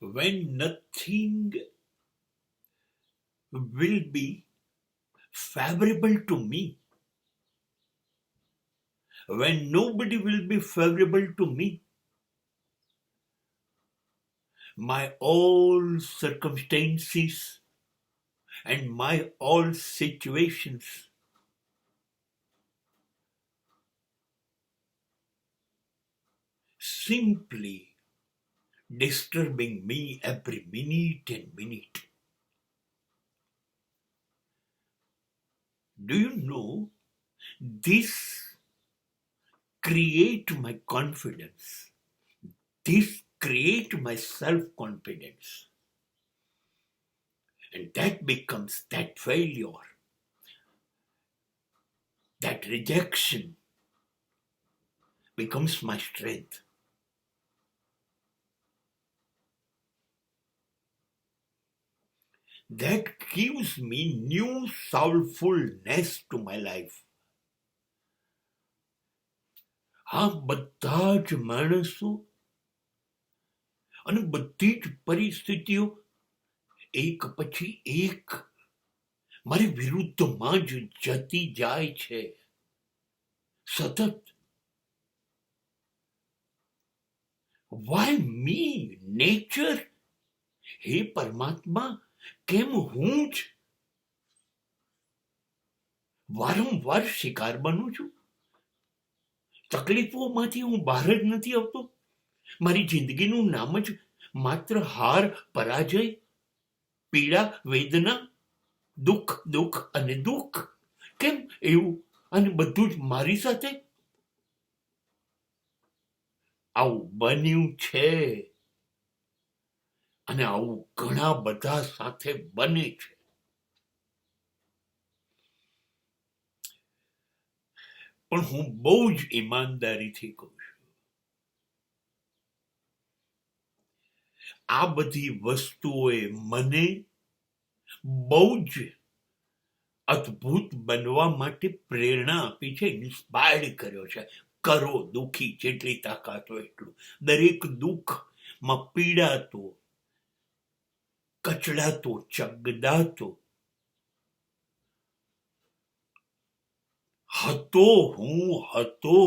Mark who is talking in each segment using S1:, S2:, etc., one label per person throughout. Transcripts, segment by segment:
S1: when nothing will be favorable to me, when nobody will be favorable to me, my all circumstances and my all situations simply disturbing me every minute and minute. Do you know, this create my confidence. This create my self-confidence. And that becomes that failure, that rejection becomes my strength. That gives me new soulfulness to my life. આ બધા જ માણસો અને બધી જ પરિસ્થિતિઓ એક પછી એક મારી વિરુદ્ધમાં જ જતી જાય છે સતત. વાય મી નેચર? હે પરમાત્મા, કેમ હું જ વારંવાર શિકાર બનું છું? તકલીફોમાંથી હું બહાર જ નથી આવતો. મારી જિંદગીનું નામ જ માત્ર હાર, પરાજય, પીડા, વેદના, દુઃખ, દુઃખ અને દુઃખ. કેમ એવું? અને બધું જ મારી સાથે આવું બન્યું છે અને આવું ઘણા બધા સાથે બને છે. પણ હું બહુ જ ઈમાનદારીથી કહું છું, આ બધી વસ્તુઓએ મને બહુ જ અદ્ભુત બનવા માટે પ્રેરણા આપી છે, ઇન્સ્પાયર્ડ કર્યો છે. કરો દુઃખી, જેટલી તાકાત હોય એટલું. દરેક દુઃખમાં પીડાતો, કચડાતો, ચગદાતો હતો હું હતો.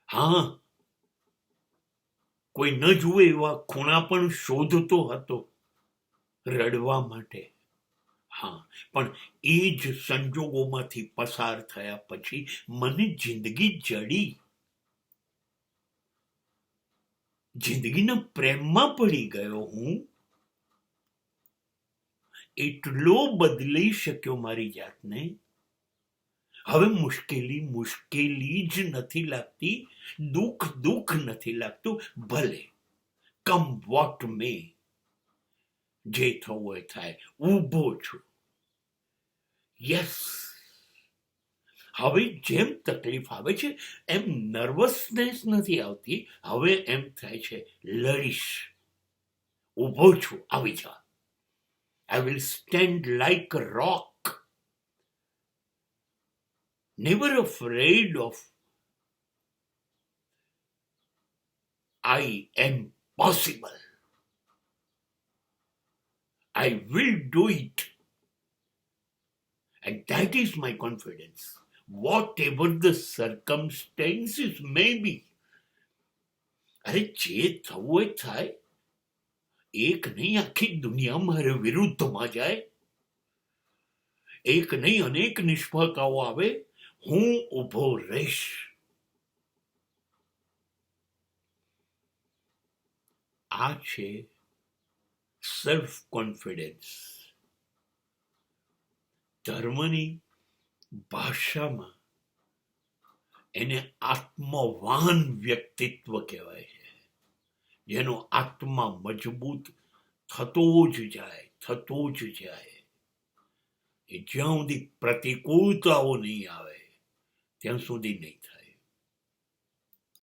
S1: હા, કોઈ ન જુએ એવા ખૂણા પણ શોધતો હતો રડવા માટે. હા, પણ એ જ સંજોગોમાંથી પસાર થયા પછી મને જિંદગી જડી. જિંદગીના પ્રેમમાં પડી ગયો હું. એટલો બદલી શક્યો મારી જાતને. હવે મુશ્કેલી મુશ્કેલી જ નથી લાગતી, દુઃખ દુઃખ નથી લાગતું. ભલે કમ વોટ મે, જે થવું હોય થાય, ઊભો છું. યસ, હવે જેમ તકલીફ આવે છે એમ નર્વસનેસ નથી આવતી. હવે એમ થાય છે લડીશ, ઊભો છું, આવી જા. I will stand like a rock, never afraid of I am possible. I will do it. And that is my confidence. Whatever the circumstances may be. અરે જે થવું હોય થાય. એક નહીં, આખી દુનિયા મારે વિરુદ્ધમાં જાય. એક નહીં, અનેક નિષ્ફળતાઓ આવે, હું ઊભો રહીશ. આ છે સેલ્ફ કોન્ફિડન્સ. ધર્મની ભાષામાં એને આત્મવાન વ્યક્તિત્વ કહેવાય છે, જેનો આત્મા મજબૂત થતો જ જાય, થતો જ જાય. એ જ્યાં સુધી પ્રતિકૂળતાઓ નહીં આવે ત્યાં સુધી નહીં થાય.